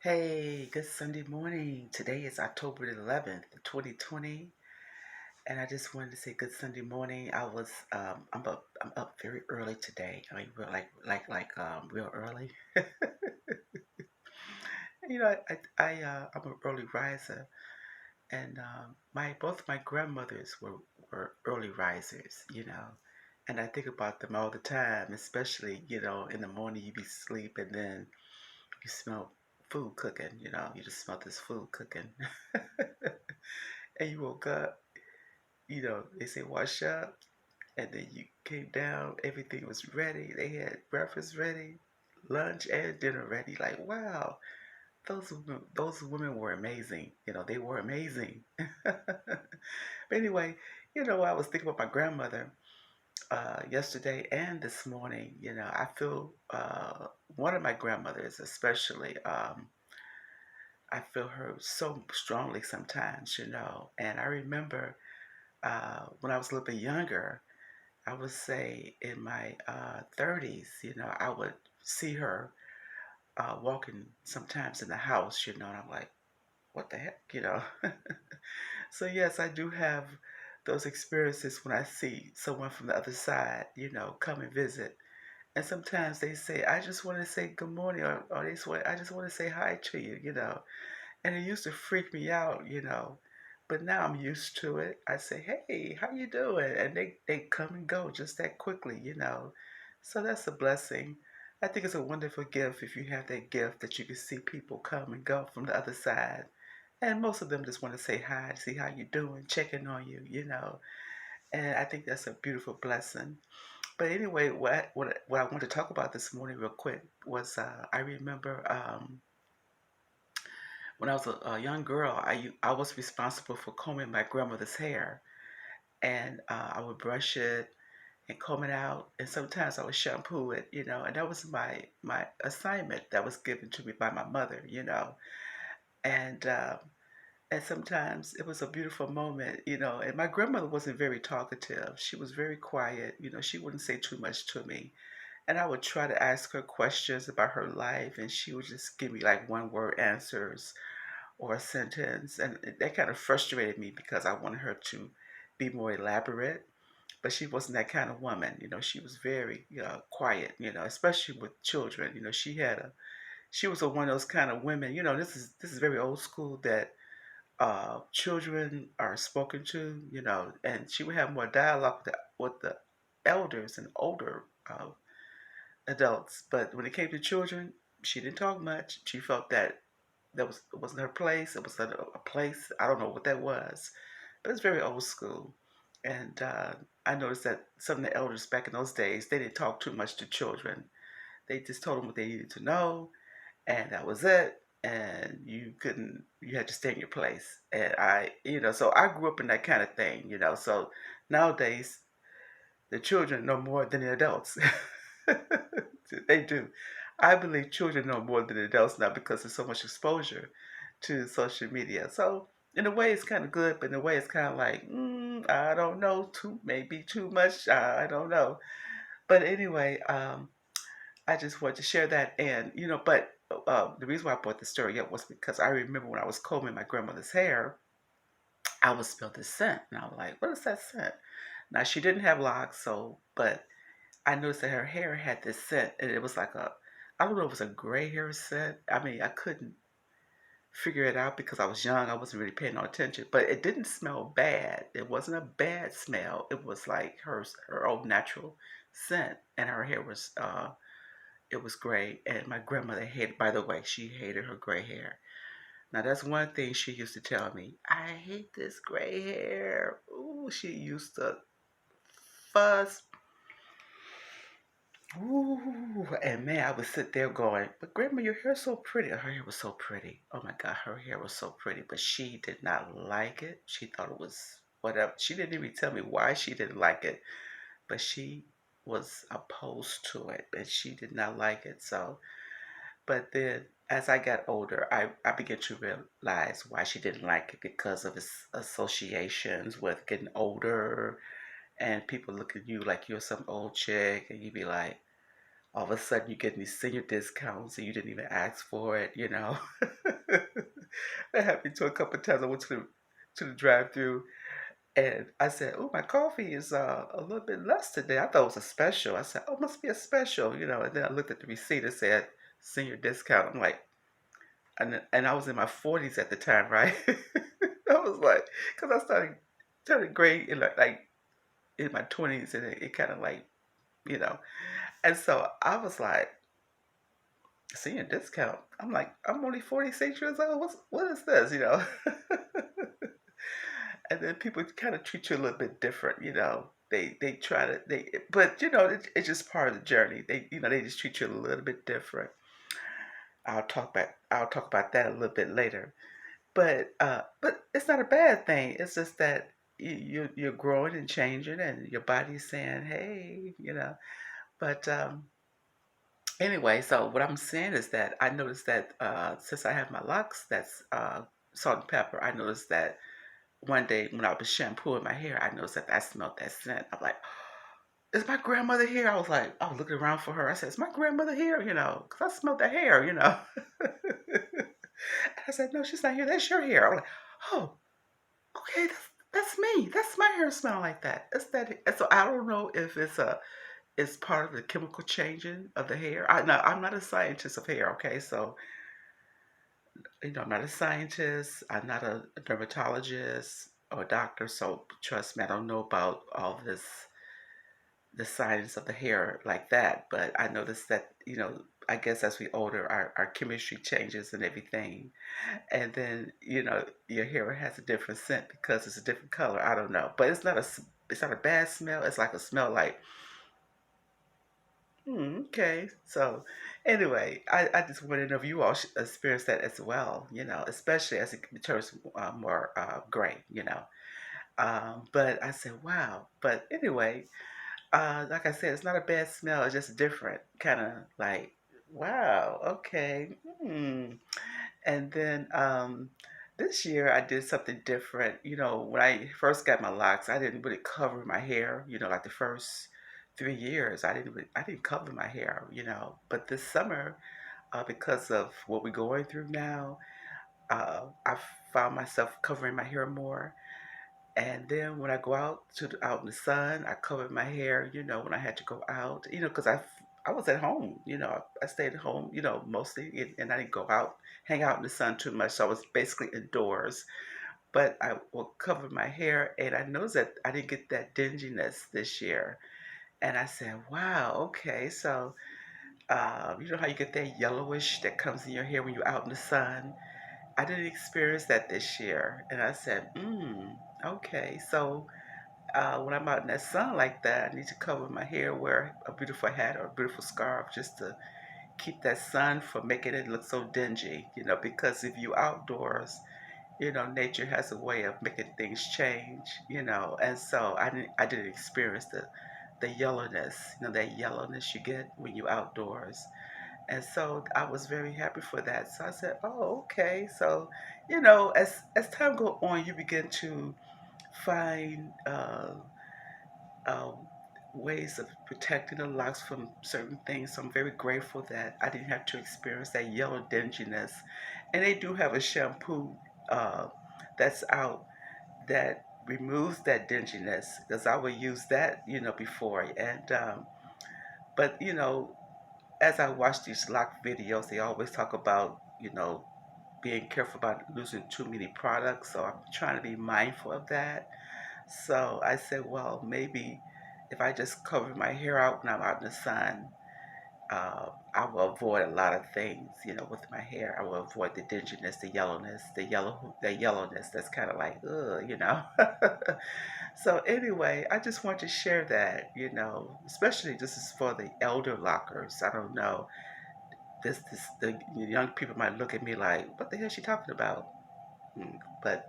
Hey, good Sunday morning. Today is October the 11th, 2020, and I just wanted to say good Sunday morning. I'm up very early today. I mean, real early. I'm an early riser, and my both my grandmothers were early risers. And I think about them all the time, especially in the morning you be asleep and then you smell food cooking. You just smell this food cooking. And you woke up, they say wash up, and then you came down, everything was ready. They had breakfast ready, lunch and dinner ready. Like, wow, those women were amazing. They were amazing. But anyway, I was thinking about my grandmother yesterday and this morning. I feel one of my grandmothers, especially. I feel her so strongly sometimes, and I remember when I was a little bit younger, I would say in my 30s, I would see her walking sometimes in the house, and I'm like, what the heck, So, yes, I do have those experiences when I see someone from the other side, come and visit. And sometimes they say, I just want to say good morning, or I just want to say hi to you. And it used to freak me out. But now I'm used to it. I say, "Hey, how you doing?" And they come and go just that quickly. So that's a blessing. I think it's a wonderful gift if you have that gift that you can see people come and go from the other side. And most of them just want to say hi, see how you doing, checking on you. And I think that's a beautiful blessing. But anyway, what I want to talk about this morning real quick was I remember when I was a young girl, I was responsible for combing my grandmother's hair, and I would brush it and comb it out, and sometimes I would shampoo it. And that was my assignment that was given to me by my mother. And and sometimes it was a beautiful moment. And my grandmother wasn't very talkative. She was very quiet. She wouldn't say too much to me. And I would try to ask her questions about her life, and she would just give me like one word answers or a sentence. And that kind of frustrated me because I wanted her to be more elaborate. But she wasn't that kind of woman. She was very quiet, especially with children. She was one of those kind of women. This is very old school that children are spoken to, and she would have more dialogue with the elders and older adults. But when it came to children, she didn't talk much. She felt that it wasn't her place. It was a place. I don't know what that was, but it's very old school. And I noticed that some of the elders back in those days, they didn't talk too much to children. They just told them what they needed to know, and that was it. And you had to stay in your place. And so I grew up in that kind of thing. So nowadays, the children know more than the adults. They do. I believe children know more than adults now because there's so much exposure to social media. So in a way, it's kind of good, but in a way, it's kind of like, I don't know, maybe too much. I don't know. But anyway, I just wanted to share that. And but the reason why I brought the story up was because I remember when I was combing my grandmother's hair, I would smell this scent, and I was like, "What is that scent?" Now she didn't have locks, but I noticed that her hair had this scent, and it was like I don't know if it was a gray hair scent. I mean, I couldn't figure it out because I was young. I wasn't really paying no attention, but it didn't smell bad. It wasn't a bad smell. It was like her own natural scent, and her hair was it was gray. And my grandmother hated. By the way, she hated her gray hair. Now that's one thing she used to tell me. I hate this gray hair. Ooh, she used to fuss. Ooh, and man, I would sit there going, but Grandma, your hair's so pretty. Her hair was so pretty. Oh my God, her hair was so pretty. But she did not like it. She thought it was whatever. She didn't even tell me why she didn't like it, but she was opposed to it, and she did not like it. So, but then as I got older, I began to realize why she didn't like it because of its associations with getting older and people look at you like you're some old chick, and you be like, all of a sudden you're getting these senior discounts and you didn't even ask for it, you know. That happened to a couple of times. I went to the drive-through and I said, "Oh, my coffee is a little bit less today." I thought it was a special. I said, "Oh, must be a special," you know. And then I looked at the receipt. It said senior discount. I'm like, and I was in my 40s at the time, right? I was like, because I started turning gray in like in my 20s, and it kind of like, you know. And so I was like, senior discount. I'm like, I'm only 46 years old. What is this, you know? And then people kind of treat you a little bit different, you know. They try to but you know it's just part of the journey. They just treat you a little bit different. I'll talk about that a little bit later. But it's not a bad thing. It's just that you're growing and changing, and your body's saying, hey, you know. But anyway, so what I'm saying is that I noticed that since I have my locks, that's salt and pepper. I noticed that one day when I was shampooing my hair, I noticed that I smelled that scent. I'm like, is my grandmother here? I was looking around for her. I said, is my grandmother here? You know, because I smelled the hair, you know. I said, no, she's not here. That's your hair. I'm like, oh, okay, that's me. That's my hair smell like that. It's that. And so I don't know if it's part of the chemical changing of the hair. I'm not a scientist of hair. Okay, so I'm not a scientist. I'm not a dermatologist or a doctor. So trust me, I don't know about all this the science of the hair like that. But I noticed that I guess as we older, our chemistry changes and everything. And then your hair has a different scent because it's a different color. I don't know, but it's not a bad smell. It's like a smell like okay. So anyway, I just want to know if you all experience that as well. Especially as it turns more gray. But I said wow. But anyway, like I said, it's not a bad smell. It's just different, kind of like wow. Okay. And then this year I did something different. When I first got my locks, I didn't really cover my hair. Like the first 3 years, I didn't cover my hair. But this summer, because of what we're going through now, I found myself covering my hair more. And then when I go out in the sun, I covered my hair. When I had to go out, because I was at home. I stayed at home. Mostly, and I didn't go out, hang out in the sun too much. So I was basically indoors. But I will cover my hair, and I noticed that I didn't get that dinginess this year. And I said, "Wow, okay." So you know how you get that yellowish that comes in your hair when you're out in the sun. I didn't experience that this year, and I said, okay." So when I'm out in that sun like that, I need to cover my hair, wear a beautiful hat or a beautiful scarf just to keep that sun from making it look so dingy, because if you outdoors, nature has a way of making things change, and so I didn't experience the yellowness, that yellowness you get when you outdoors. And so I was very happy for that. So I said, oh, okay. So, as time go on, you begin to find um, ways of protecting the locks from certain things. So I'm very grateful that I didn't have to experience that yellow dinginess. And they do have a shampoo uh, that's out that removes that dinginess because I would use that, before. And but as I watch these lock videos, they always talk about being careful about losing too many products. So I'm trying to be mindful of that. So I said, well, maybe if I just cover my hair out when I'm out in the sun, I will avoid a lot of things, with my hair. I will avoid the dinginess, the yellowness, the yellowness that's kind of like, ugh. So anyway, I just want to share that, especially this is for the elder lockers. I don't know. The young people might look at me like, what the hell is she talking about? But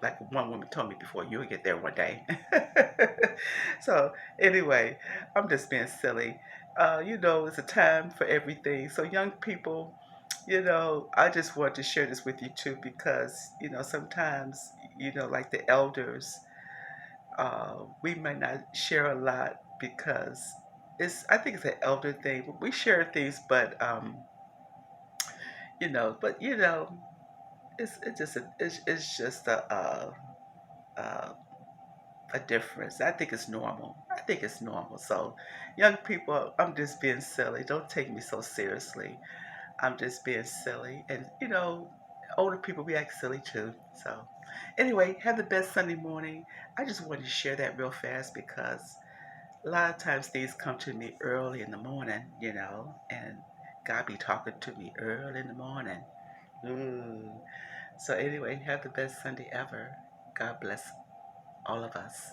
like one woman told me before, you'll get there one day. So anyway, I'm just being silly. It's a time for everything. So young people, I just want to share this with you too because sometimes like the elders, we may not share a lot because it's I think it's an elder thing. We share things, but but it's just uh, a difference. I think it's normal. I think it's normal. So, young people, I'm just being silly. Don't take me so seriously. I'm just being silly, and older people we act silly too. So, anyway, have the best Sunday morning. I just wanted to share that real fast because a lot of times things come to me early in the morning, and God be talking to me early in the morning. Ooh. So anyway, have the best Sunday ever. God bless all of us.